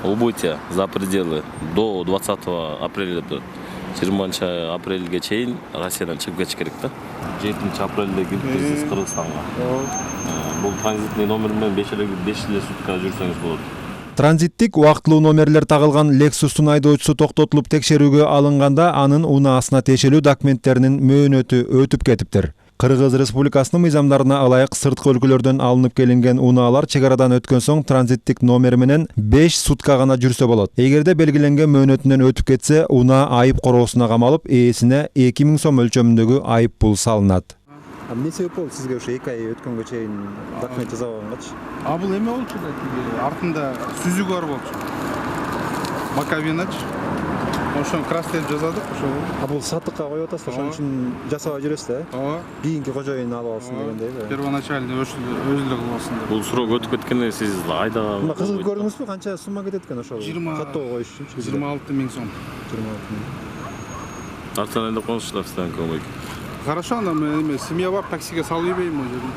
убытия за пределы до 20 апреля 20 апрельге чейин Россиядан чыгып кетиш керек да. 7 апрелде кирдиңиз Кыргызстанга. Бул транзитный номер менен 5 эле сутка жүрсөңүз болот. Транзиттик убактылуу номерлер тагылган Lexus'тун айдоочусу токтотулуп текшерүүгө алынганда анын унаасына тиешелүү документтеринин мөөнөтү өтүп кетиптир. Кыргыз Республикасынын мыйзамдарына ылайык сырткы өлкөлөрдөн алынып келинген унаалар чек арадан өткөн соң транзиттик номер менен 5 сутка гана жүрсө болот. Эгерде белгиленген мөөнөтүнөн өтүп кетсе, унаа айып короосуна камалып, ээсине 2000 сом өлчөмүндөгү айып пул салынат. Эмне себеп болду сизге ошо 2 ай өткөнгө чейин документ жаза алгангачы? Бул эме болчу да, артында сүзүк бар болчу. Маковинач. Ошон крастеп жазадык, ошо. Бул сатыкка коюп атасыз, ошон үчүн жасабай жүрөсүз да? Ооба. Кийинки кожоюн алып алсын дегендей. Первоначально өзүлө кылбасын деп. Бул срок өтүп кеткенде сиз айдаган. Мына кызык көрдүңүзбү, канча сумма кетет экен ошол? 20 каттоого коюш үчүн 26 000 сом. 26 000. Артынан эле коңшулар сизден көмөк. Хорошо, анда мен семья бар, таксиге салып ийбейм ол жерде.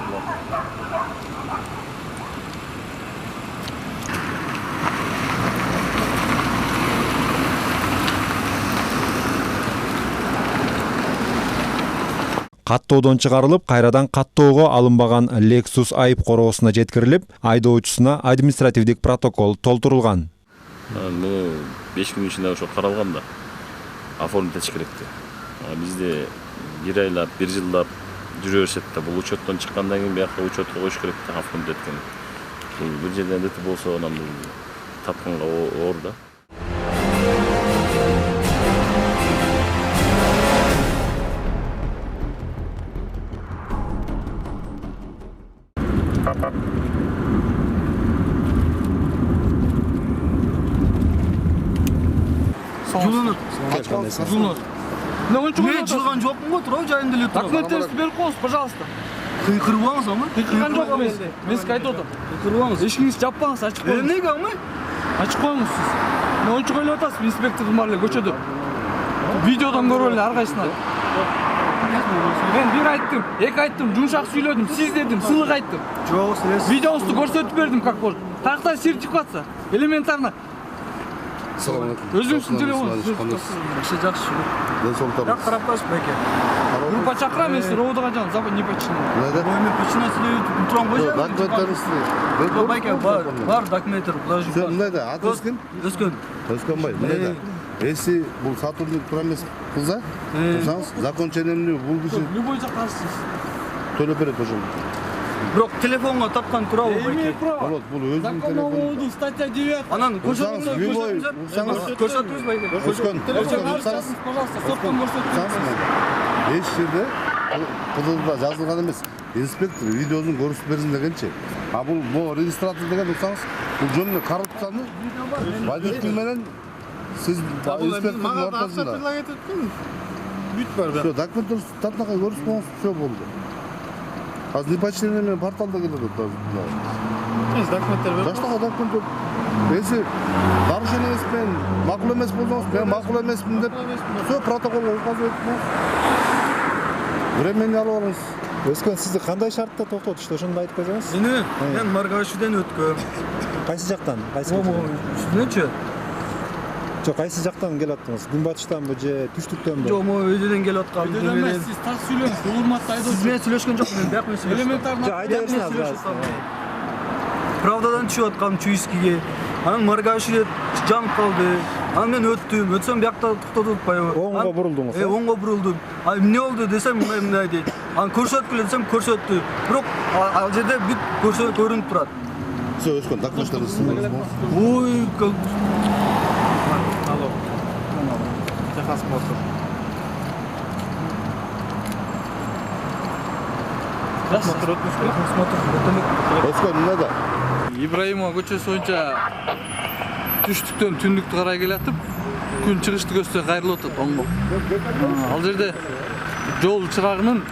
Каттоодон чыгарылып, кайрадан каттоого алынбаган Lexus айып короосуна жеткирилип, айдоочусуна административдик протокол толтурулган. Муну 5 күн ичинде ошо каралган да. Оформить этиш керекти. Бизде 1 айлап, 1 жылдап жүрө беришет да. Бул учеттон чыккандан кийин биякка учетко коюш керек да, оформить эткен. Бул бир жерден ДТП болсо, анан бул тапканга оор да. Жылынат. Мен жылган жокмун го, туруп жайында эле туруп. Документтериңизди берип коюңуз, пожалуйста. Кыйкырбаңыз ама. Кыйкырган жокмун мен. Мен сизге айтып атам. Кыйкырбаңыз. Эшигиңизди жаппаңыз, ачык коюңуз. Эмнеге ама? Ачык коюңуз сиз. Мен ончук ойлоп атасыз, инспектордун бар эле көчөдө. Видеодон көрүп эле ар кайсына. Мен 1 айттым, 2 айттым, жумшак сүйлөдүм, сиз дедим, сылык айттым. Жок, сиз. Видеоңузду көрсөтүп бердим, как болду. Каяктан сертификация? Элементарно. Өзүңүздүн телефонуңуз. Жакшы. Ден соолуктар. Жак карап коюш байке. Группа чакырам, мен сиз роводого жан, запад не починен. Мен почина сүйлөп турам го жай. Документтериңизди. Байке бар документтер, даже. Сен мындай ат өскөн? Өскөнбай. Мындай. Если бул сатууну тура эмес кылса, турсаңыз, законченемни бул киши Любой жакка алсыз. төлөп берет ошол. Бирок телефонго тапкан турабы байке? Болот, бул өзүнүн телефону. Статья 9. Анан көчөдөн көрсөтүңүз байке. Өскөн. Пожалуйста, соткон көрсөтүңүз. Эч жерде кызылда жазылган эмес. Инспектор видеосун көрсөтүп берсин дегенчи. Бул регистратор деген турсаңыз, бул жөн эле коррупцияны водитель менен сиз инспектордун ортосунда. Бүт бар да. Всё, документтер татнакай көрсөтүңүз, всё болду. Азыр непочтение менен порталда келет азыр. Документтер бер. Жаштагы документтер. Если нарушение менен макул эмес болсоңуз, мен макул эмесмин деп, всё протоколго указывать этиңиз. Времени алып алыңыз. Өскөн сизди кандай шартта токтотушту, ошону айтып койсоңуз? Мен Маргашыдан өткөм. Кайсы жактан? Үстүнөнчү? Жок, кайсы жактан келип аттыңыз? Күнбатыштанбы же түштүктөнбү? Жок, өйдөн келип аткам. Сиз так сүйлөңүз, урматтуу айдоочу. Сиз менен сүйлөшкөн жокмун, мен бияк менен сүйлөштүм. Элементарно. Жок, айта берсиңиз азыр. Правдадан түшүп аткам Чуйскиге. Анан Маргашыда жанып калды. Анан мен өтсөм биякта токтотуп атпайбы. Оңго бурулдуңуз. Оңго бурулдум. Эмне болду десем, мындай дейт. Анан көрсөткүлө десем, көрсөттү. Бирок ал жерде бүт көрүнүп турат. Всё, өскөн документтериңизди сиңиңиз. Ой, Алло. Техосмотр. Өскөн эмнеде? Ибраимова көчөсү боюнча түштүктөн түндүктү карай келатып, күн чыгышты көзсө кайрылып атат оңго. Ал жерде жол чырагынын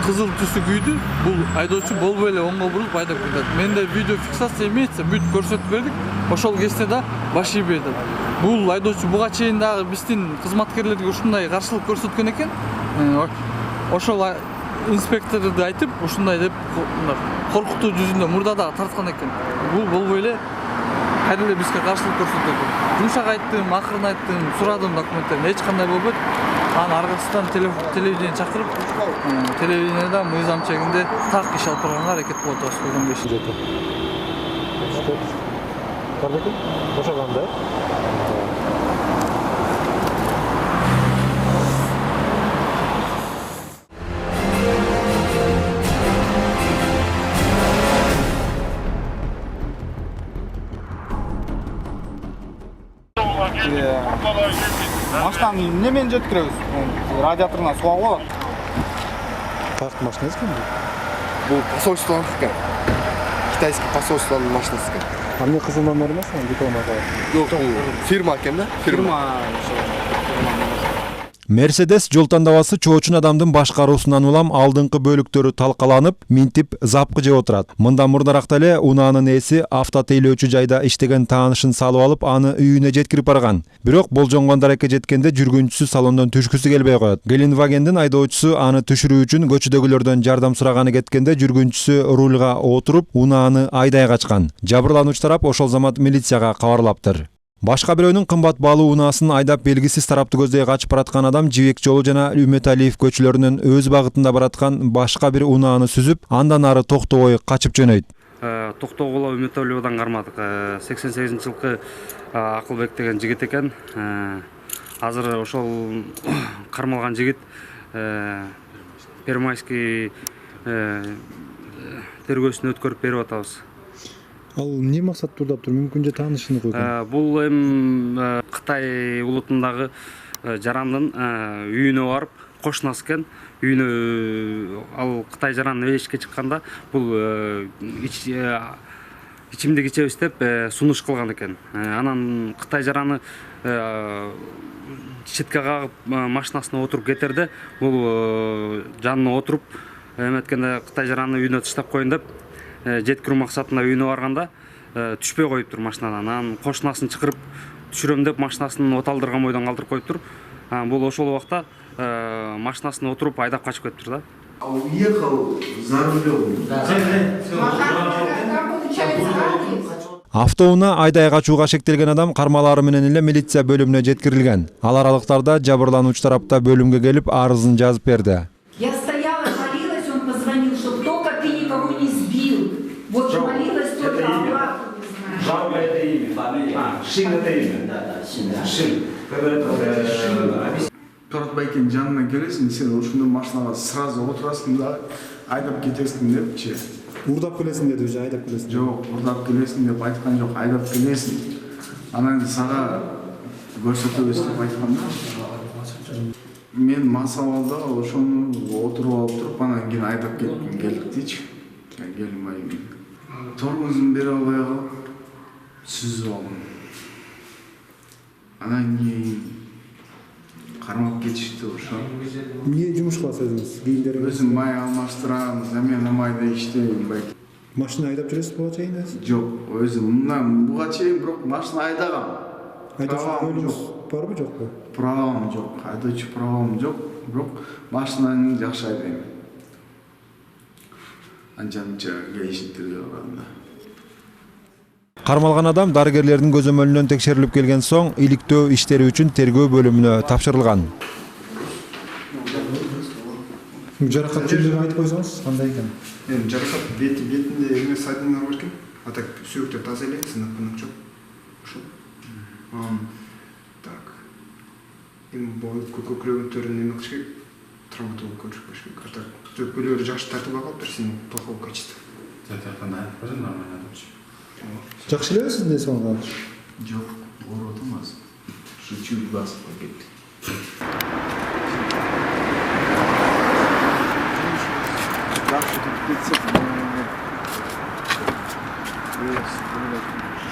кызыл түсү күйдү. Бул айдоочу болбой эле оңго бурулуп айдап кетет. Менде видео фиксация имеется, бүт көрсөтүп бердик. Ошол кезде да баш ийбей атат. Бул айдоочу буга чейин дагы биздин кызматкерлерге ушундай каршылык көрсөткөн экен. Ошол инспекторду айтып, ушундай деп коркутуу жүзүндө мурда да тарткан экен. Бул болбой эле кайра эле бизге каршылык көрсөтөт. Жумшак айттым, акырын айттым, сурадым документтерин, эч кандай болбойт. Анын аркасынан телевидение чакырып, телевидениеда мыйзам чегинде так иш алып барганга аракет кылып атабыз бүгүн 5. Бошоганда. Машинаны немен жеткиребиз? Радиаторунан суу алып. Кайсы машинасы экен бул? Бұл посольствоның екен. Китайский посольствоның машинасы екен. А мне кызыл номер эмес, дипломат. Жоқ, бұл фирма екен да? Фирма. Мерседес жол тандабасы чоочун адамдын башкаруусунан улам алдыңкы бөлүктөрү талкаланып, минтип запкы жеп отурат. Мындан мурдараакта эле унаанын ээси автотейлөөчү жайда иштеген таанышын салып алып, аны үйүнө жеткирип барган. Бирок болжонгон дарекке жеткенде жүргүнчүсү салондон түшкүсү келбей коет. Геленвагендин айдоочусу аны түшүрүү үчүн көчөдөгүлөрдөн жардам сураганы кеткенде жүргүнчүсү рульга отуруп, унааны айдай качкан. Жабырлануучу тарап ошол замат милицияга кабарлаптыр. Башка бирөөнүн кымбат баалуу унаасын айдап белгисиз тарапты көздөй качып бараткан адам Жибек жолу жана Үмөталиев көчөлөрүнүн өз багытында бараткан башка бир унааны сүзүп, андан ары токтобой качып жөнөйт. Токтогула Үмөталиевден кармадык. 88-жылкы Акылбек деген жигит экен. Азыр ошол кармалган жигит Первомайский тергөөсүнө өткөрүп берип атабыз. Ал эмне максат турдаптыр? Мүмкүн же таанышын койгон. Бул Кытай улутундагы жарандын үйүнө барып, кошунасы экен. Үйүнө ал Кытай жараны эшикке чыкканда бул ичимдик ичебиз деп сунуш кылган экен. Анан Кытай жараны четке кагып машинасына отуруп кетерде, бул жанына отуруп эметкенде Кытай жараны үйүнө таштап коюн деп жеткирүү максатында үйүнө барганда түшпөй коюптур машинадан. Анан кошунасын чакырып түшүрөм деп машинасын оталдырган бойдон калтырып коюптур. Бул ошол убакта машинасына отуруп айдап качып кетиптир да. Уехал за рулем. Автоунаа айдай качууга шектелген адам кармалары менен эле милиция бөлүмүнө жеткирилген. Ал аралыктарда жабырлануучу тарапта бөлүмгө келип арызын жазып берди. Я стояла, молилась, он позвонил, чтобы только ты никого не сбил. Вот молилась только Аллаху, не знаю. Жалко это имя, фамилия. Шин это имя. Да, Шин. Торатбайкенин жанына келесиң, сен ушундай машинага сразу отурасың да айдап кетесиң депчи. Урдап келесиң деди, уже айдап келесиң. Жок, урдап келесиң деп айткан жок, айдап келесиң. Анан сага көрсөтөбүз деп айткан да. Мен масабалда ошону отуруп алып туруп, анан кийин айдап кетким келди дейчи. Келмей. Тормозун бере албай калып, сүзүп алдым. Анан кийин кармап кетишти ошо. Эмне жумуш кыласыз өзүңүз? Кийимдерди Өзүм май алмаштырам, замена майда иштейм. машина айдап жүрөсүз буга чейин? Жок, өзүм мындан буга чейин бирок машина айдагам. Айдоочу барбы жокпу? Правам жок, айдоочу правам жок, бирок машинаны жакшы айдайм. Анча-мынча келишимдерге барганда. Кармалган адам дарыгерлердин көзөмөлүнөн текшерилип келген соң иликтөө иштери үчүн тергөө бөлүмүнө тапшырылган. Жаракат жерлерин айтып койсоңуз, кандай экен? Жаракат бетинде эме ссадиналар бар экен. А так сүйөктөр таза эле, сынак жок. Ошо. Так. Көкүрөгүнтөрүн эме кылыш керек. Травматолог көрүш керек. А так төпөлөрү жакшы тартып алыптыр, сен плохого качества. Кандай айтып нормально айтып. Жакшы эле сизде сонун. Жок, ооруп атамыз. Шучу басып кетти. Жакшы деп кетсе.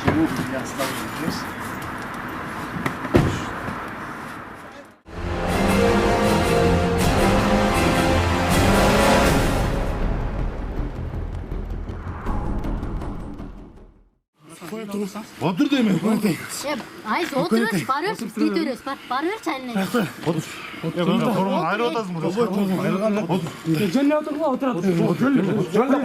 Живу я оставлю здесь. О, Otur değil mi? Ay oturuyoruz, barıyoruz, gidiyoruz. Barıyoruz seninle. Koruma ayrı otasın burada. Жөніне отырма, отырады. Жөніне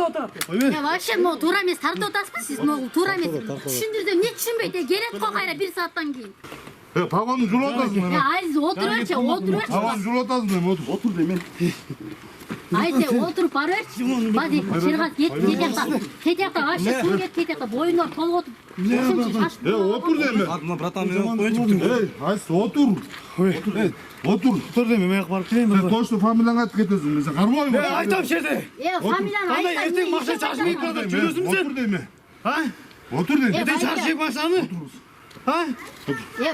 отырады. Ya вообще mo тура емес, тартып отырасыз siz mo тура емес. Düşündürdüm, ne düşünбейді? Келет қой қайра 1 сағаттан кейін. Pavanı jul otasın. Ya Aziz oturuyoruz, oturuyoruz. Pavanı jul otasın değil mi? Otur değil mi? Aziz oturup barıyoruz. Hadi Şergat git, кетякта вообще су кет, кетякта бойынлар толып отыр. Otur değil mi? Otur. Otur. Тұр деме, мен барып келейін. Sen точно фамилияңа айтып кетесің. Мен сен қармаймын. Айтам жерде. Фамилияны айтам. Ертең мақша шашып жүресің сен. Otur değil mi? Otur değil mi? Ертең шашып мақшаны.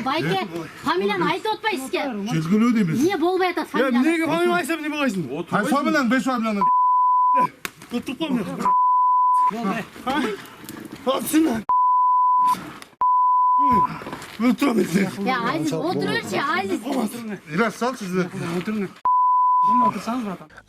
Байке, фамилияны айтып отпай сізге. Çizgiliyor değil mi? Не болбай атат фамилияны. Неге фамилия айтсам не болайсың? Hay фамилияң 5 фамилияны. Тұттық қой мен. Алсın. Ya Aziz oturuyoruz ya Aziz. İlaç sal sizi.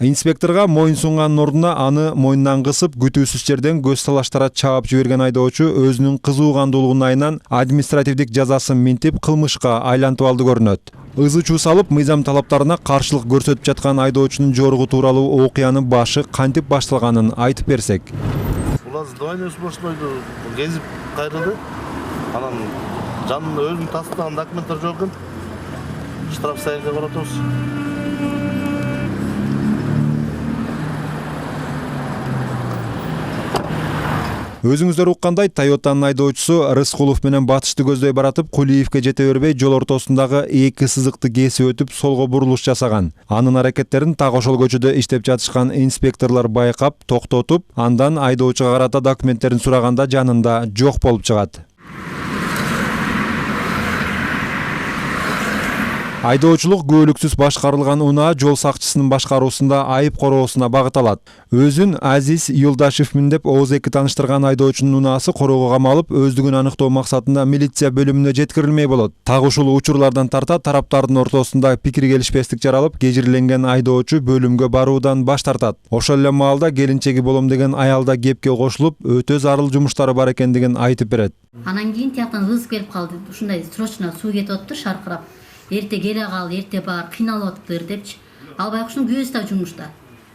Инспекторга моюн сунгандын ордуна аны мойнунан кысып, күтүүсүз жерден көз талаштара чаап жиберген айдоочу өзүнүн кызуугандуулугун айынан административдик жазасын минтип кылмышка айлантып алды көрүнөт. Ызы чуу салып, мыйзам талаптарына каршылык көрсөтүп жаткан айдоочунун жоругу тууралуу окуянын башы кантип башталганын айтып берсек. Улаз двойной сплошнойду кезип кайрылды. Анан жанында өзүнүн тастаган документтер жок экен. Штраф сайынга баратабыз. Өзүңүздөр уккандай, Toyota'нын айдоочусу Рыскулов менен батышты көздөй баратып, Кулиевке жете бербей, жол ортосундагы 2 сызыкты кесип өтүп, солго бурулуш жасаган. Анын аракеттерин так ошол көчөдө иштеп жатышкан инспекторлор байкап, токтотуп, андан айдоочуга карата документтерин сураганда жанында жок болуп чыгат. Айдоочулук көөлүксүз башкарылган унаа жол сакчысынын башкаруусунда айып короосуна багытталат. Өзүн Азиз Юлдашевмин деп ооз эки тааныштырган айдоочунун унаасы короого камалып, өздүгүн аныктоо максатында милиция бөлүмүнө жеткирилмей болот. Так ушул учурлардан тарта тараптардын ортосунда пикир келишпестик жаралып, кежирленген айдоочу бөлүмгө баруудан баш тартат. Ошол эле маалда келинчеги болом деген аял да кепке кошулуп, өтө зарыл жумуштары бар экендигин айтып берет. Анан кийин тияктан ызып келип калды. Ушундай срочно суу кетип атыптыр, шаркырап. Эрте келе кал, эрте бар, кыйналып атыптыр депчи. Ал байкуштун күйөөсү да жумушта.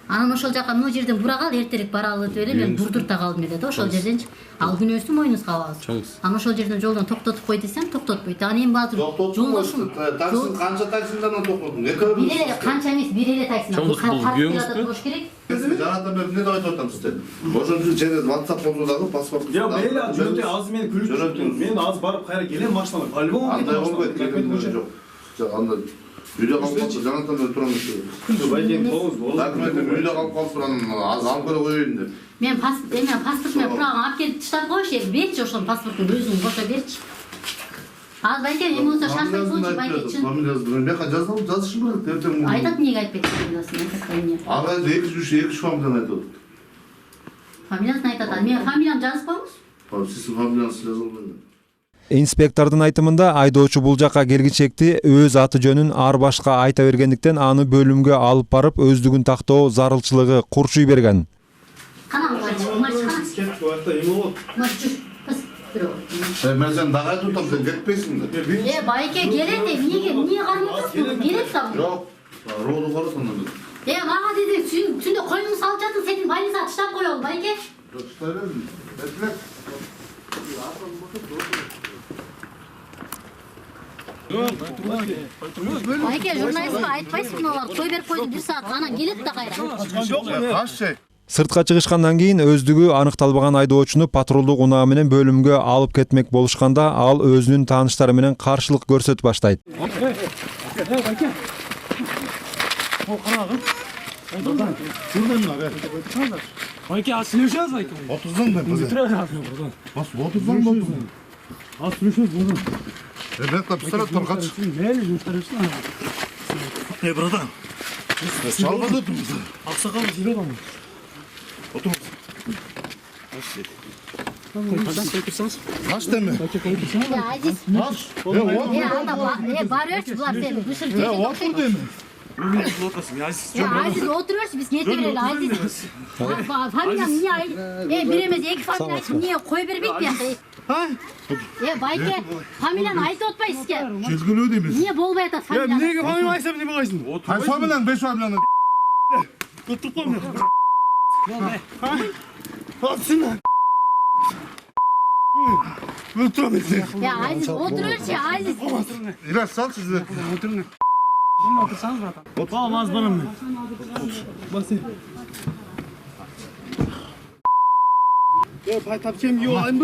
Анан ошол жака мына жерден бура кал, эртерээк баралы деп эле мен бурдурта калдым эле да ошол жерденчи. Ал күнөөсүн мойнубузга алабыз. Анан ошол жерден жолдон токтотуп кой десем, токтотпойт. Анан эми баазыр жолдошум Таксин канча таксинден токтотдуң? бир эле канча эмес, бир эле таксинен. Күйөөңүзбү? Болуш керек. Жаратан бери эмне деп айтып атам сизде? Ошончу жерде WhatsApp болсодагы паспорт. Я мейли жөнөтө азыр мени күлүп мен азыр барып кайра келем машинага. По-любому андай болбойт, жок. Анда үйдө калып калса жанатан бери турам дешти. Документин үйдө калып калса анан алып келе коеюн деп. Мен паспорт менен праганы алып келип таштап койчу, берчи ошол паспорттун өзүн кошо берчи. Ал байке эми болсо шарттан болчу байкечи. Фамилиясын мен жазып жазышым керек эртең. Айтат эмнеге айтпайт фамилиясын, айтат эмне. Ага 2-3 фамилияны айтат. Фамилиясын айтат. Мен фамилиямды жазып коюңуз. Сиздин фамилияңызды жазып албайм. Инспектордун айтымында айдоочу бул жака келгичекти өз аты жөнүн ар башка айта бергендиктен аны бөлүмгө алып барып өздүгүн тактоо зарылчылыгы курчуй берген. Мен сен дагы айтып атам, сен кетпейсиң да. Байке келет эмнеге? Эмне кармайсың? Келет да. Жок. Роду кара сонда. Мага деди, түндө коюңду салып жатсың, сени больницага таштап коелу, байке. Жок, таштай бердим. Бетлек. Байке, журналистке айтпайсың, алар той берип койду 1 саат, анан келет да кайра. Кашчы. Сыртка чыгышкандан кийин өздүгү аныкталбаган айдоочуну патрулдук унаа менен бөлүмгө алып кетмек болушканда, ал өзүнүн тааныштары менен каршылык көрсөтүп баштайт. Байке, аз сүйлөшөбүз байке. 30'dan da bize. Bas 30'dan mı? Az сүйлөшөбүз болду. Evet, tabi tur kaç. Мейли жумуштар үчүн. Братан. Çalmadı bizi. Аксакал жүрөт аны. Otur. Kaç deme? Ya Aziz. Kaç? Анда барıyoruz, булар сени Otur deme. Aziz oturuyoruz biz kete verelim Aziz. Familiyam niye ayıl? Birimiz iki familiya ayıl. Niye koy vermek mi yaptı? Bayke familiyan ayıt otpay sizge. Kelgülü deymiz. Niye bolbay atat familiyan? Nega familiyan aytsam ne bağaysın? Hay familiyan 5 familiyan. Tutup koyma. Atsın lan. Ya Aziz oturuyoruz ya Aziz. İlaç sal sizi. Oturun. Şimdi otursanız zaten. Tamam az bana mı? Basayım. Ya pay tapacağım yok ayın bu.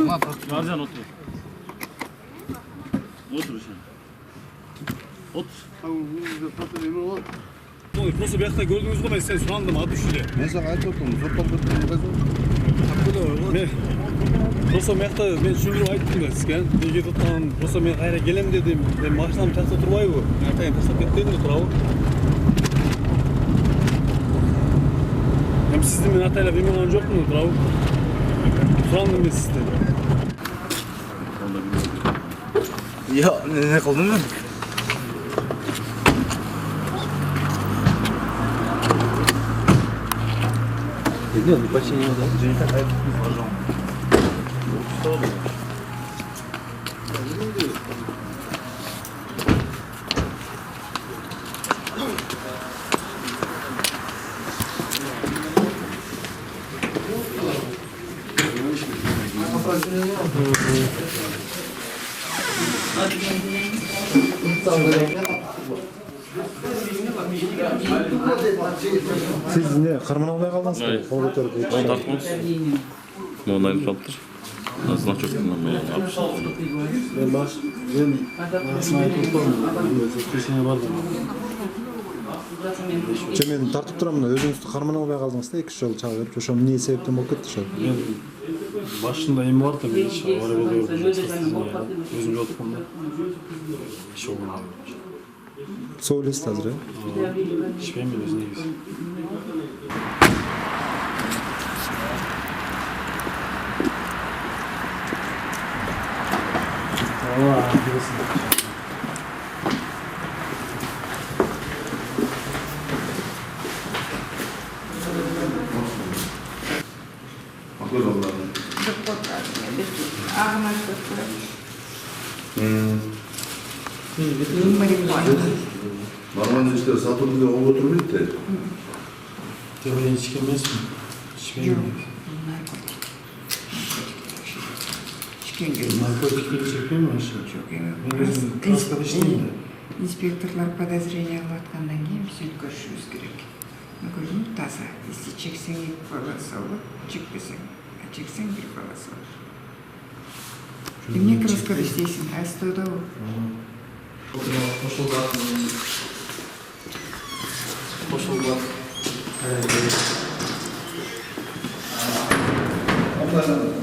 Marcan otur. Otur sen. Otur. Nasıl bir yakta gördünüz mü ben sen soğandım adı şöyle. Neyse ayıp oldum. Zopal Rosa mekta ben şunu aytdım da sizge. Nege tuttan Rosa men kayra gelem dedim. Ben maşinam tasda turmay bu. Ertayin tasda kettim de turabu. Hem sizin men atayla bilmem yok mu turabu? Sorandım ben sizden. Ya ne kıldın lan? Нет, не почти не надо. Siz ne kırmızı olmaya kaldınız mı? Kol götürüp. Tartmaz. Onaylı kaldır. Azından çok dinlenmeye yapmışsın. Men tartıp turamın da özüңüzdü кармана албай калдыңыз да 2 жыл чагып берип ошо эмне себептен болуп кетти ошо? Мен башында эми бар да мен өзүм жолукканда иш болгон. Сол элесиз азыр, ишпейм мен өзү негизи. Normal işler satıldı da o oturup bitti. Ben hiç gelmezsin. Наркотиктерди чекпейм ошо. Жок эми. Мен өзүм краска иштейм да. Инспекторлар подозрение кылып аткандан кийин биз өткөрүшүбүз керек. Көрдүңбү таза. Если чексең 2 полоса болот, чекпесең, чексең 1 полоса болот. Эмне краскада иштейсиң? Астодобу? Кошулган.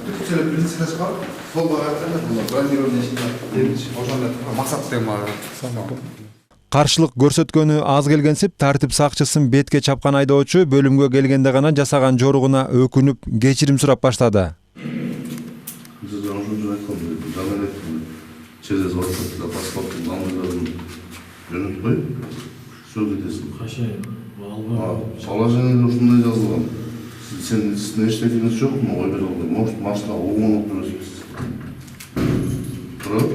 Türkçe'de birincisine çıkar. Sol bağırtlarına bunlar. Bronzирование işinde. Ошондой максат деген бар. Каршылык көрсөткөнү аз келгенсип тартип сакчысын бетке чапкан айдоочу бөлүмгө келгенде гана жасаган жоругуна өкүнүп кечирим сурап баштады. Через WhatsApp паспорттун номерлерин жөнөтүп коюп, сөз кетесиң. Кашай, Положениеде ушундай жазылган. Сен не иштедиңиз жокму? Ой бере албайм. Может, машина оңонуп жүрөсүз. Туурабы?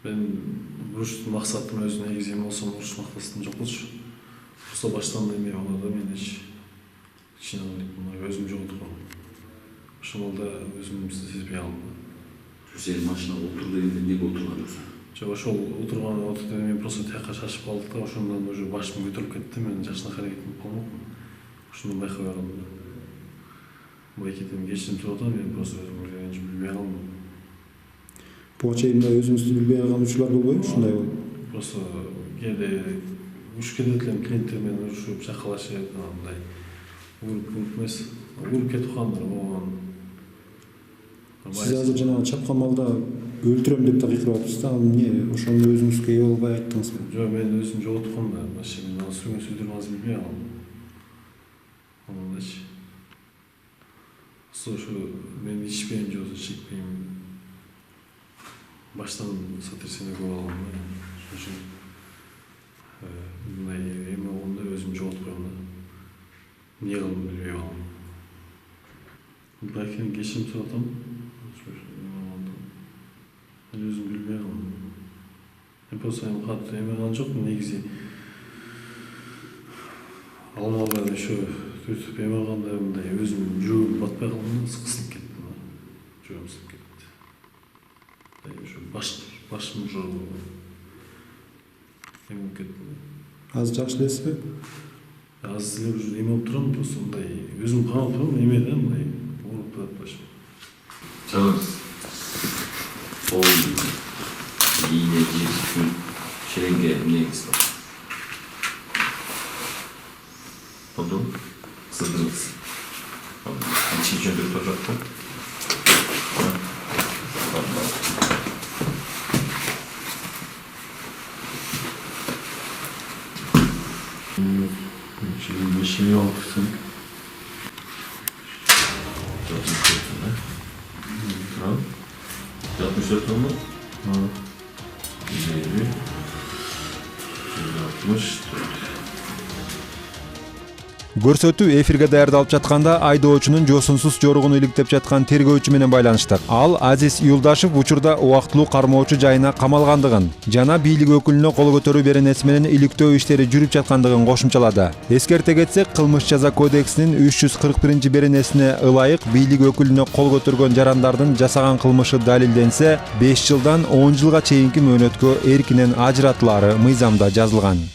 мен уруштун максатым өзү негизи эми болсо уруш мактасым жок болчу. Просто баштан эме болду да мен чиновник өзүм жоготком. Ошондо өзүм сезбей калдым. Сен машинага отур дегенде эмнеге отурган жоксуң? Жок, ошол отурган мен просто тияка шашып калдык да, ошондон уже башым көтөрүлүп кетти. Мен жашынак аракетим кылмадым. Ошондон байкай баргам. Байкетем кечирим сурап атам, мен просто өзүм ренжип билбей калдым. Бул чейинде өзүңүздү билбей калган учурлар болбойбу ушундай? Просто кээде уруш кетет элем, клиенттер менен урушуп, чакалашып, андай уруп эмес, уруп кетип калгандар болгон. Сиз азыр жанагы чапкан малда өлтүрөм деп да кыйкырып атыпсыз да, эмне ошону өзүңүзгө ээ болбой айттыңызбы? Жок, мен өзүм жоготком да, машина сүргөн сөздөрүн азыр билбей калдым. Андайчы. Ошо мен ичпейм, жок, чекпейм. Баштан сотрясение көп алгам да. Ошон не кылдым билбей калдым. Байкенен кечирим сурап атам. Мен өзүм билбей калдым. Просто кат эме кылган жокмун негизи. Алмалар еще сөйтіп эме кылганда мындай өзүм жүрөгүм батпай калганда кысылып кетти. Жүрөгүм сынып кетти. Ушу башым уже эме кетти. Азыр жакшы элесизби? Азыр эле уже эме болуп турам, просто мындай өзүм камап турам, эме да мындай ооруп турат башым. Чалыңыз. Ол ийне жип шеренге негиз бар. Oldu. Sızdınız. İçin çöndürüp olacaktı. Şimdi bir şey olsun. Tamam. 64 oldu. Ha. 64. Көрсөтүү эфирге даярдалып жатканда айдоочунун жосунсуз жоругун иликтеп жаткан тергөөчү менен байланыштык. Ал Азиз Юлдашев учурда убактылуу кармоочу жайына камалгандыгын жана бийлик өкүлүнө кол көтөрүү беренеси менен иликтөө иштери жүрүп жаткандыгын кошумчалады. Эскерте кетсек, кылмыш жаза кодексинин 341 беренесине ылайык бийлик өкүлүнө кол көтөргөн жарандардын жасаган кылмышы далилденсе, 5 жылдан 10 жылга чейинки мөөнөткө эркинен ажыратылары мыйзамда жазылган.